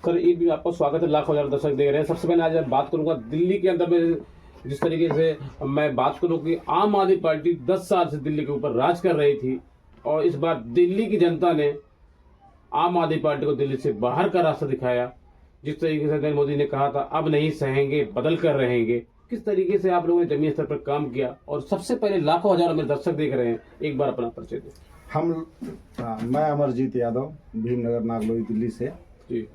Sir Eid भी आपका स्वागत है, लाखों हजार दर्शक देख रहे हैं। सबसे पहले आज मैं बात करूंगा दिल्ली के अंदर में जिस तरीके से मैं बात करूं कि आम आदमी पार्टी 10 साल से दिल्ली के ऊपर राज कर रही थी और इस बार दिल्ली की जनता ने आम आदमी पार्टी को दिल्ली से बाहर का रास्ता दिखाया। जिस तरीके से नरेंद्र मोदी ने कहा था अब नहीं सहेंगे बदल कर रहेंगे, किस तरीके से आप लोगों ने जमीनी स्तर पर काम किया। और सबसे पहले लाखों हजारों में दर्शक देख रहे हैं, एक बार अपना परिचय दें। मैं अमरजीत यादव भीमनगर नागलोई दिल्ली से जी।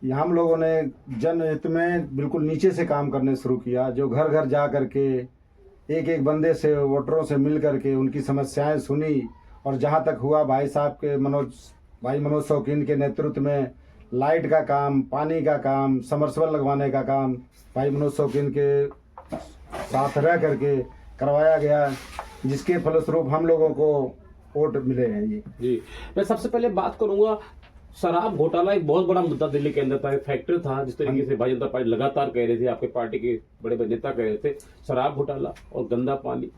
हम लोगों ने जनहित में बिल्कुल नीचे से काम करने शुरू किया। जो घर घर जा करके एक एक बंदे से वोटरों से मिल करके उनकी समस्याएं सुनी और जहां तक हुआ भाई साहब के मनोज शौकीन के नेतृत्व में लाइट का काम, पानी का काम, समरसेबल लगवाने का काम भाई मनोज शौकीन के साथ रह करके करवाया गया, जिसके फलस्वरूप हम लोगों को वोट मिले हैं। ये जी, मैं सबसे पहले बात करूंगा, शराब घोटाला एक बहुत बड़ा मुद्दा दिल्ली के अंदर था, एक फैक्टर था। जिस तरीके से भारतीय जनता पार्टी लगातार कह रही थी, आपके पार्टी के बड़े बड़े नेता कह रहे थे शराब घोटाला और गंदा पानी।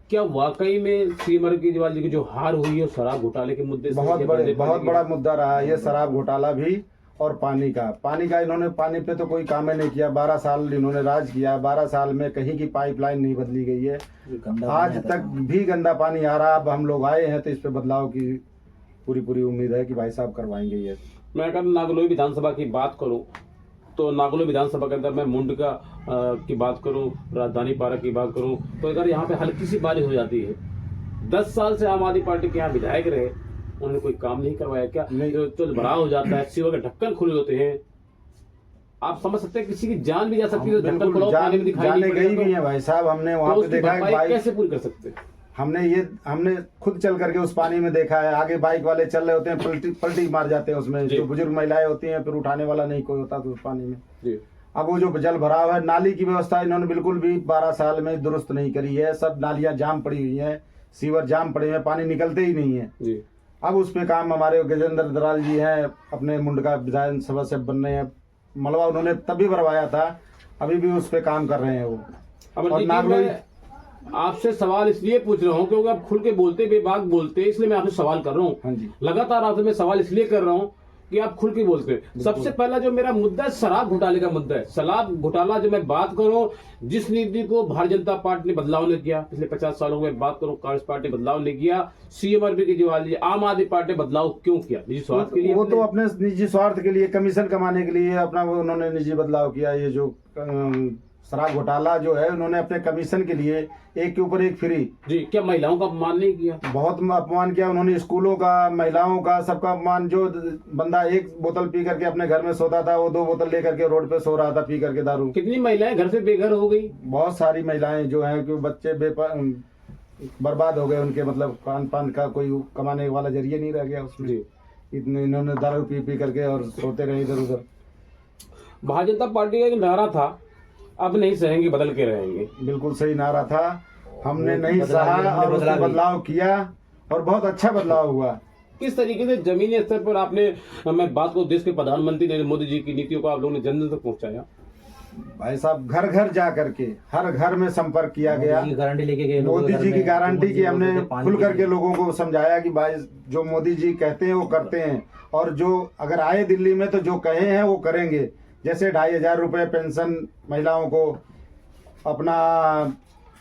क्या वाकई में सीएम केजरीवाल जी की जो हार हुई है शराब घोटाले के मुद्दे से बहुत बड़ा मुद्दा रहा ये शराब घोटाला भी और पानी का इन्होंने पानी पे तो कोई काम नहीं किया। 12 साल इन्होंने राज किया, 12 साल में कहीं की पाइपलाइन नहीं बदली गई है, आज तक भी गंदा पानी आ रहा। अब हम लोग आए हैं तो इस पे बदलाव की पूरी उम्मीद है कि भाई साहब करवाएंगे ये। मैं अगर नागलोई विधानसभा की बात करूं तो नागलोई विधानसभा के अंदर मैं मुंडका की बात करूं, राजधानी पार्क की बात करूं तो अगर यहाँ पे हल्की सी बारिश हो जाती है। 10 साल से आम आदमी पार्टी के यहाँ विधायक रहे, उन्होंने कोई काम नहीं करवाया क्या? नहीं तो भराव हो जाता है, सीवर के ढक्कन खुले होते हैं, आप समझ सकते हैं किसी की जान भी जा सकती है। ढक्कन खुला पानी में दिखाई गई भी है भाई साहब। हमने वहाँ पे देखा है, कैसे पूरी कर सकते हैं? हमने खुद चल करके उस पानी में देखा है। आगे बाइक वाले चल रहे होते हैं, पलटी मार जाते हैं उसमें, जो बुजुर्ग महिलाएं होती हैं, फिर उठाने वाला नहीं कोई होता तो उस पानी में जी। अब वो जो जल भराव है, नाली की व्यवस्था इन्होंने बिल्कुल भी 12 साल में दुरुस्त नहीं करी है। सब नालियां जाम पड़ी हुई हैं, सीवर जाम पड़े हुए हैं, पानी निकलते ही नहीं है जी। अब उस पे काम हमारे गजेंद्र दराल जी हैं, अपने मुंडका विधानसभा से बन रहे हैं। मलबा उन्होंने तभी भरवाया था, अभी भी उस पे काम कर रहे हैं वो। और नागलोई आपसे सवाल इसलिए पूछ रहा हूँ क्योंकि आप खुल के बोलते, बेबाक बोलते, इसलिए मैं आपसे सवाल कर रहा हूँ। हाँ जी, लगातार आपसे मैं सवाल इसलिए कर रहा हूँ कि आप खुल के बोलते। सबसे पहला जो मेरा मुद्दा है शराब घोटाले का मुद्दा है। शराब घोटाला जो मैं बात करूँ, जिस नीति को भारतीय जनता पार्टी ने बदलाव ने किया पिछले 50 सालों में बात करूँ, कांग्रेस पार्टी बदलाव ने किया, सीएम अरविंद केजरीवाल जी, आम आदमी पार्टी बदलाव क्यों किया? निजी स्वार्थ के लिए। वो तो अपने निजी स्वार्थ के लिए, कमीशन कमाने के लिए अपना उन्होंने निजी बदलाव किया। ये जो शराब घोटाला जो है, उन्होंने अपने कमीशन के लिए एक के ऊपर एक फ्री जी। क्या महिलाओं का अपमान नहीं किया? बहुत अपमान किया उन्होंने, स्कूलों का, महिलाओं का, सबका अपमान। जो बंदा एक बोतल पी करके अपने घर में सोता था, वो 2 बोतल लेकर के रोड पे सो रहा था पी करके दारू। कितनी महिलाएं घर से बेघर हो गई? बहुत सारी महिलाएं जो हैं कि बच्चे बर्बाद हो गए उनके, मतलब खान पान का कोई कमाने वाला जरिए नहीं रह गया उसमें। इतने इन्होंने दारू पी करके और सोते रहे इधर उधर। भारतीय जनता पार्टी का एक नारा था अब नहीं सहेंगे बदल के रहेंगे। बिल्कुल सही नारा था, हमने नहीं सहा और उसमें बदलाव किया और बहुत अच्छा बदलाव हुआ। किस तरीके से जमीनी स्तर पर आपने, मैं बात को देश के प्रधानमंत्री नरेंद्र मोदी जी की नीतियों को आप लोगों ने जन जन तक पहुंचाया? भाई साहब घर घर जा करके हर घर में संपर्क किया गया, गारंटी लेके गए, मोदी जी की गारंटी की हमने खुल करके लोगों को समझाया कि भाई जो मोदी जी कहते हैं वो करते हैं, और जो अगर आए दिल्ली में तो जो कहे हैं वो करेंगे। जैसे 2,500 रुपये पेंशन महिलाओं को, अपना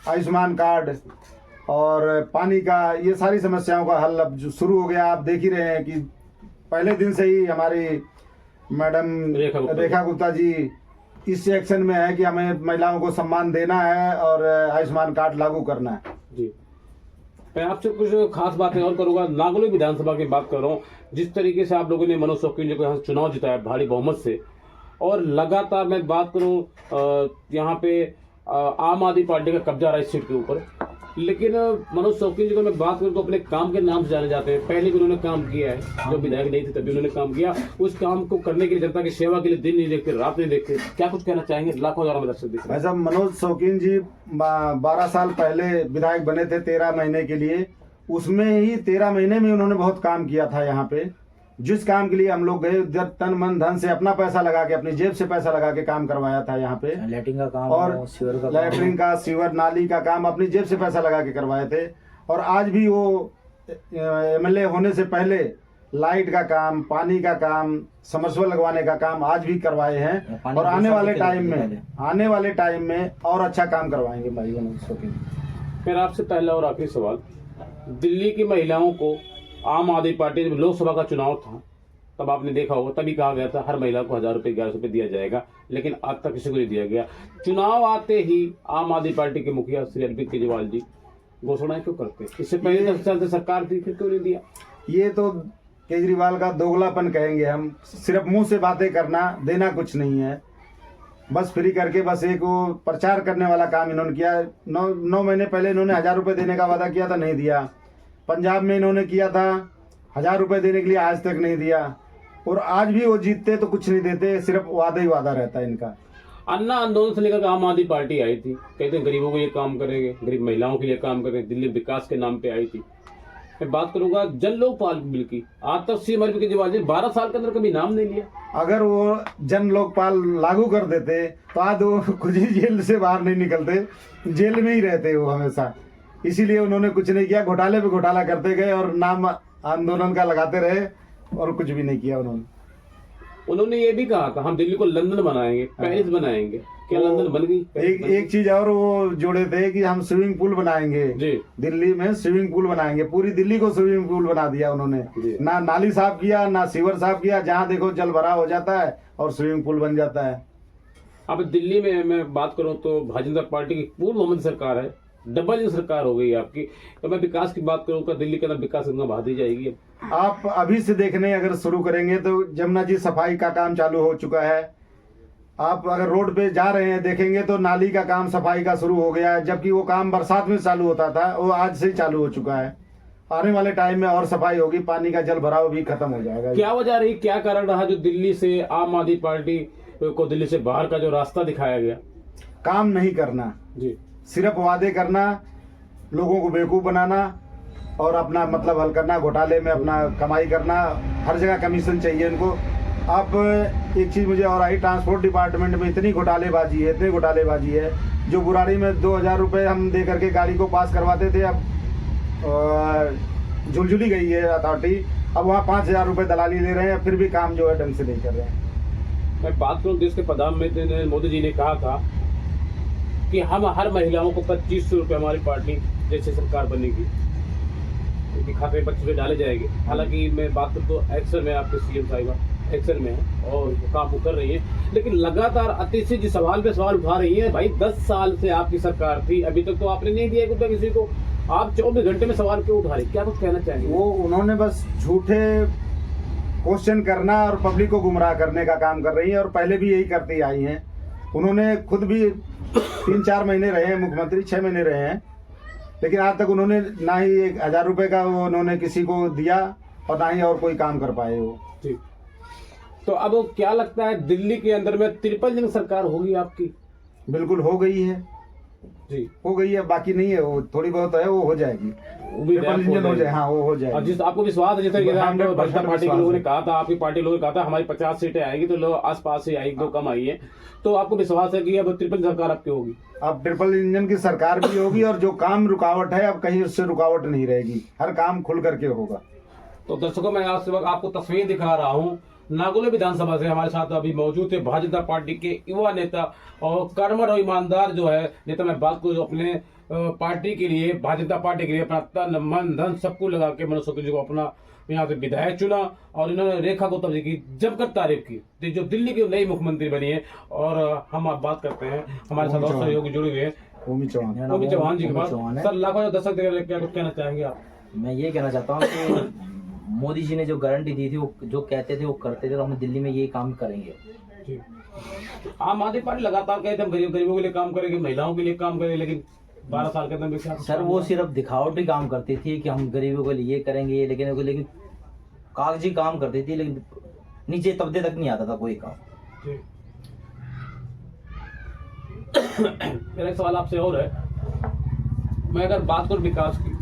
आयुष्मान कार्ड और पानी का, ये सारी समस्याओं का हल अब जो शुरू हो गया। आप देख ही रहे हैं कि पहले दिन से ही हमारी मैडम रेखा गुप्ता जी इस एक्शन में है कि हमें महिलाओं को सम्मान देना है और आयुष्मान कार्ड लागू करना है जी। मैं आपसे कुछ खास बातें और करूंगा। नागलोई विधानसभा की बात कर रहा हूँ, जिस तरीके से आप लोगों ने मनोज शौकीन जी को यहाँ चुनाव जिताया भारी बहुमत से, और लगातार मैं बात करूं यहाँ पे आम आदमी पार्टी का कब्जा रहा इस सीट के ऊपर, लेकिन मनोज शौकीन जी को मैं बात करूं तो अपने काम के नाम से जाने जाते हैं। पहले भी उन्होंने काम किया है, जो विधायक नहीं थे तभी उन्होंने काम किया। उस काम को करने के लिए, जनता की सेवा के लिए दिन नहीं देखते, रात नहीं देखते। क्या कुछ कहना चाहेंगे? लाखों हजारों में दर्शक देख रहे हैं। मनोज शौकीन जी 12 साल पहले विधायक बने थे 13 महीने के लिए, उसमें ही 13 महीने में उन्होंने बहुत काम किया था यहाँ पे। जिस काम के लिए हम लोग गए, जब तन मन धन से अपना पैसा लगा के, अपनी जेब से पैसा लगा के काम करवाया था यहाँ पे। लैट्रिन का काम और लैट्रिन का, सीवर, नाली का काम अपनी जेब से पैसा लगा के करवाए थे। और आज भी वो एमएलए होने से पहले लाइट का काम, पानी का काम, समरसेबल लगवाने का काम आज भी करवाए हैं पानी और की आने वाले व्यवस्था टाइम करके में आने वाले टाइम में और अच्छा काम करवाएंगे भाई बहनों। फिर आपसे पहला और आखिरी सवाल, दिल्ली की महिलाओं को आम आदमी पार्टी जब लोकसभा का चुनाव था तब आपने देखा होगा, तभी कहा गया था हर महिला को 1000 रुपये 1100 रुपये दिया जाएगा, लेकिन आज तक किसी को नहीं दिया गया। चुनाव आते ही आम आदमी पार्टी के मुखिया श्री अरविंद केजरीवाल जी घोषणाएं क्यों करते? इससे पहले 10 साल से सरकार थी, फिर क्यों नहीं दिया? ये तो केजरीवाल का दोगलापन कहेंगे हम। सिर्फ मुंह से बातें करना, देना कुछ नहीं है। बस फ्री करके बस एक वो प्रचार करने वाला काम इन्होंने किया। 9 महीने पहले इन्होंने 1000 रुपये देने का वादा किया था, नहीं दिया। पंजाब में इन्होंने किया था 1000 रुपये देने के लिए, आज तक नहीं दिया। और आज भी वो जीतते तो कुछ नहीं देते, सिर्फ वादा ही वादा रहता है इनका। अन्ना आंदोलन से लेकर आम आदमी पार्टी आई थी, कहते हैं गरीबों के लिए काम करेंगे, गरीब महिलाओं के लिए काम करेंगे, दिल्ली विकास के नाम पे आई थी। मैं बात करूंगा जन लोकपाल बिल की, आज तक सीएम अरविंद केजरीवाल जी 12 साल के अंदर कभी नाम नहीं लिया। अगर वो जन लोकपाल लागू कर देते तो आज वो कुछ ही जेल से बाहर नहीं निकलते, जेल में ही रहते वो हमेशा। इसीलिए उन्होंने कुछ नहीं किया, घोटाले पे घोटाला करते गए और नाम आंदोलन का लगाते रहे और कुछ भी नहीं किया उन्होंने। उन्होंने ये भी कहा था हम दिल्ली को लंदन बनाएंगे, पेरिस बनाएंगे, क्या लंदन बन गई? एक चीज और वो जोड़े थे कि हम स्विमिंग पूल बनाएंगे जी, दिल्ली में, स्विमिंग पूल बनाएंगे। पूरी दिल्ली को स्विमिंग पूल बना दिया उन्होंने। ना नाली साफ किया, ना सीवर साफ किया, जहाँ देखो जल भरा हो जाता है और स्विमिंग पूल बन जाता है। अब दिल्ली में मैं बात करूं तो भारतीय जनता पार्टी की पूर्ण बहुमत सरकार है, डबल इंजन सरकार हो गई है आपकी। तो मैं विकास की बात करूं तो दिल्ली के अंदर विकास कितना बढ़ा दी जाएगी? आप अभी से देखने अगर शुरू करेंगे तो जमुना जी सफाई का काम चालू हो चुका है। आप अगर रोड पे जा रहे हैं देखेंगे तो नाली का काम सफाई का शुरू हो गया है, जबकि वो काम बरसात में चालू होता था, वो आज से ही चालू हो चुका है। आने वाले टाइम में और सफाई होगी, पानी का जल भराव भी खत्म हो जाएगा। क्या वजह रही, क्या कारण रहा जो दिल्ली से आम आदमी पार्टी को दिल्ली से बाहर का जो रास्ता दिखाया गया? काम नहीं करना जी, सिर्फ वादे करना, लोगों को बेवकूफ बनाना और अपना मतलब हल करना, घोटाले में अपना कमाई करना, हर जगह कमीशन चाहिए इनको। अब एक चीज मुझे और आई, ट्रांसपोर्ट डिपार्टमेंट में इतनी घोटालेबाजी है, जो बुराड़ी में 2000 रुपये हम दे करके गाड़ी को पास करवाते थे, अब झुलझुली गई है अथॉरिटी, अब वहाँ 5000 रुपये दलाली ले रहे हैं, फिर भी काम जो है ढंग से नहीं कर रहे हैं। मैं बात करूं देश के प्रधानमंत्री मोदी जी ने कहा था कि हम हर महिलाओं को 2500 रुपये हमारी पार्टी जैसे सरकार बनेगी उनके खाते में 25 रुपये डाले जाएंगे। हालांकि मैं बात करूँ तो एक्शन में आपके सीएम साहिबा एक्शन में है और काम वो कर रही है, लेकिन लगातार अतिशय जी सवाल पे सवाल उठा रही है। भाई 10 साल से आपकी सरकार थी, अभी तक तो आपने नहीं दिया एक रुपया किसी को, आप 24 घंटे में सवाल क्यों उठा रही, क्या कुछ कहना चाहेंगे? वो उन्होंने बस झूठे क्वेश्चन करना और पब्लिक को गुमराह करने का काम कर रही है और पहले भी यही करती आई हैं। उन्होंने खुद भी 3-4 महीने रहे हैं मुख्यमंत्री, 6 महीने रहे हैं, लेकिन आज तक उन्होंने ना ही 1000 रुपये का वो उन्होंने किसी को दिया और ना ही और कोई काम कर पाए वो। ठीक, तो अब क्या लगता है दिल्ली के अंदर में ट्रिपल इंजन सरकार होगी आपकी? बिल्कुल हो गई है जी, हो गई है, बाकी नहीं है, वो थोड़ी बहुत है, वो हो जाएगी। वो भी ट्रिपल इंजन हो जाए, हाँ वो हो और जाएगी। जिस आपको विश्वास है, जैसे कि हम लोग भाजपा 100% पार्टी के लोगों ने विश्वास कहा था, आपकी पार्टी लोगों ने कहा था हमारी 50 सीटें आएगी, तो लोग आस पास से आई, 2 कम आई है, तो आपको विश्वास है कि अब ट्रिपल सरकार आपकी होगी? अब ट्रिपल इंजन की सरकार भी होगी और जो काम रुकावट है अब कहीं उससे रुकावट नहीं रहेगी, हर काम खुल करके होगा। तो दर्शकों मैं आज वक्त आपको तस्वीर दिखा रहा हूँ नागौली विधानसभा से। हमारे साथ अभी मौजूद है भारतीय जनता पार्टी के युवा नेता और कर्मठ और ईमानदार जो है नेता। मैं बात करूँ अपने पार्टी के लिए, भारतीय जनता पार्टी के लिए अपना तन मन धन सबको लगा के मनोज शोकी जी को अपना यहाँ से विधायक चुना और इन्होंने रेखा गौतम जी की जमकर तारीफ की जो दिल्ली की नई मुख्यमंत्री बनी है। और हम आप बात करते हैं, हमारे साथ और सहयोगी जुड़े हुए हैं, ओमी चौहान जी के पास। सर लाखों जो दर्शक देख रहे हैं, क्या कुछ कहना चाहेंगे आप? मैं ये कहना चाहता हूँ कि मोदी जी ने जो गारंटी दी थी, वो जो कहते थे वो करते थे, तो हम दिल्ली में ये काम करेंगे। आम आदमी पार्टी लगातार कहते हम गरीबों के लिए काम करेंगे, महिलाओं के लिए काम करेंगे, लेकिन 12 साल के अंदर सर वो सिर्फ दिखावटी काम करती थी कि हम गरीबों के लिए ये करेंगे, लेकिन कागजी काम करती थी, लेकिन नीचे तबदे तक नहीं आता था कोई काम। मेरा एक सवाल आपसे और है, मैं अगर बात करूं विकास की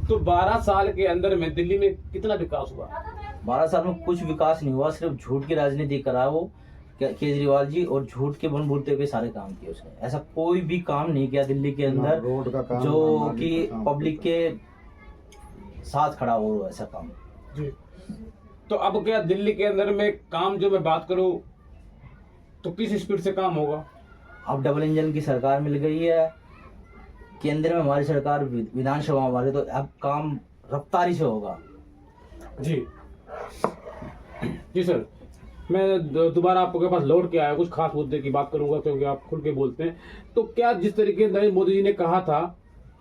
तो 12 साल के अंदर में दिल्ली में कितना विकास हुआ? 12 साल में कुछ विकास नहीं हुआ, सिर्फ झूठ की राजनीति करा वो केजरीवाल जी, और झूठ के बन बोलते हुए सारे काम किए उसने। ऐसा कोई भी काम नहीं किया दिल्ली के अंदर रोड का काम, जो कि पब्लिक के साथ खड़ा हो, ऐसा काम। जी तो अब क्या दिल्ली के अंदर में काम जो मैं बात करूं तो किस स्पीड से काम होगा? अब डबल इंजन की सरकार मिल गई है, केंद्र में हमारी सरकार, विधानसभा हमारे, तो अब काम रफ्तारी से होगा। जी जी सर, मैं दोबारा आपके पास लौट के आया, कुछ खास मुद्दे की बात करूंगा क्योंकि आप खुल के बोलते हैं। तो क्या जिस तरीके से नरेंद्र मोदी जी ने कहा था,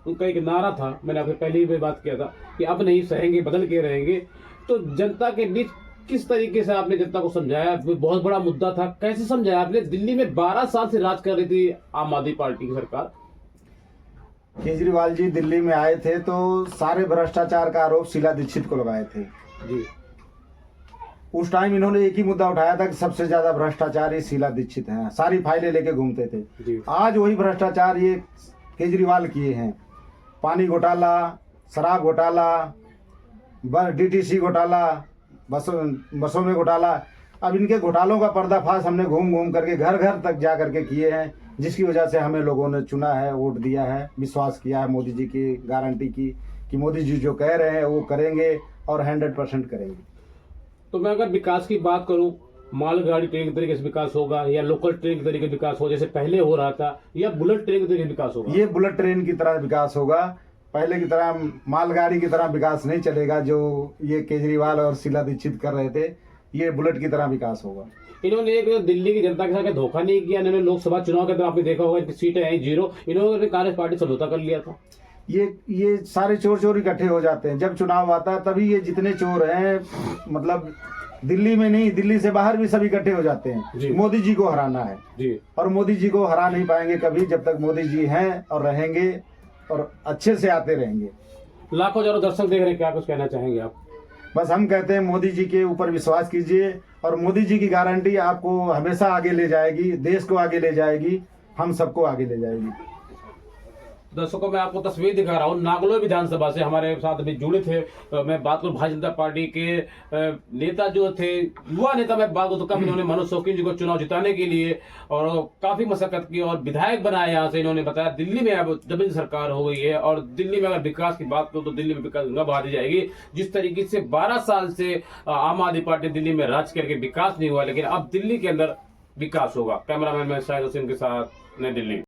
उनका एक नारा था, मैंने आपसे पहले ही भी बात किया था कि अब नहीं सहेंगे, बदल के रहेंगे, तो जनता के बीच किस तरीके से आपने जनता को समझाया? बहुत बड़ा मुद्दा था, कैसे समझाया आपने? दिल्ली में 12 साल से राज कर रही थी आम आदमी पार्टी की सरकार। केजरीवाल जी दिल्ली में आए थे तो सारे भ्रष्टाचार का आरोप शीला दीक्षित को लगाए थे जी। उस टाइम इन्होंने एक ही मुद्दा उठाया था कि सबसे ज्यादा भ्रष्टाचार ये शीला दीक्षित हैं, सारी फाइलें लेके घूमते थे। जी। आज वही भ्रष्टाचार ये केजरीवाल किए हैं। पानी घोटाला, शराब घोटाला, डीटीसी घोटाला, बसों में घोटाला। अब इनके घोटालों का पर्दाफाश हमने घूम घूम करके घर घर तक जा करके किए हैं, जिसकी वजह से हमें लोगों ने चुना है, वोट दिया है, विश्वास किया है मोदी जी की गारंटी की कि मोदी जी जो कह रहे हैं वो करेंगे और 100% करेंगे। तो मैं अगर विकास की बात करूं, मालगाड़ी ट्रेन के तरीके से विकास होगा या लोकल ट्रेन के तरीके से विकास हो जैसे पहले हो रहा था, या बुलेट ट्रेन के तरीके से विकास होगा? ये बुलेट ट्रेन की तरह विकास होगा, पहले की तरह मालगाड़ी की तरह विकास नहीं चलेगा जो ये केजरीवाल और शीला दीक्षित कर रहे थे। ये बुलेट की तरह विकास होगा। इन्होंने एक दिल्ली की जनता के साथ धोखा नहीं किया। इन्होंने लोकसभा चुनाव के अंदर आपने देखा होगा इनकी सीटें आई 0, इन्होंने कांग्रेस पार्टी समझौता कर लिया था। ये सारे चोर इकट्ठे हो जाते हैं जब चुनाव आता है, तभी ये जितने चोर हैं, मतलब दिल्ली में नहीं, दिल्ली से बाहर भी सब इकट्ठे हो जाते हैं। मोदी जी को हराना है जी। और मोदी जी को हरा नहीं पाएंगे कभी जब तक मोदी जी हैं और रहेंगे और अच्छे से आते रहेंगे। लाखों हजारों दर्शक देख रहे हैं, क्या कुछ कहना चाहेंगे आप? बस हम कहते हैं मोदी जी के ऊपर विश्वास कीजिए और मोदी जी की गारंटी आपको हमेशा आगे ले जाएगी, देश को आगे ले जाएगी, हम सबको आगे ले जाएगी। दर्शकों मैं आपको तस्वीर दिखा रहा हूँ, नागलोई विधानसभा से हमारे साथ अभी जुड़े थे। मैं बात करूँ भारतीय जनता पार्टी के नेता जो थे, युवा नेता, मैं बात करूँ कब इन्होंने मनोज शौकीन जी को चुनाव जिताने के लिए और काफी मशक्कत की और विधायक बनाया यहाँ से। इन्होंने बताया दिल्ली में अब डबल सरकार हो गई है और दिल्ली में अगर विकास की बात करूँ तो दिल्ली में विकास गंगा बहा दी जाएगी। जिस तरीके से 12 साल से आम आदमी पार्टी दिल्ली में राज करके विकास नहीं हुआ, लेकिन अब दिल्ली के अंदर विकास होगा। कैमरामैन मैं शाहिद हुसैन के साथ, नई दिल्ली।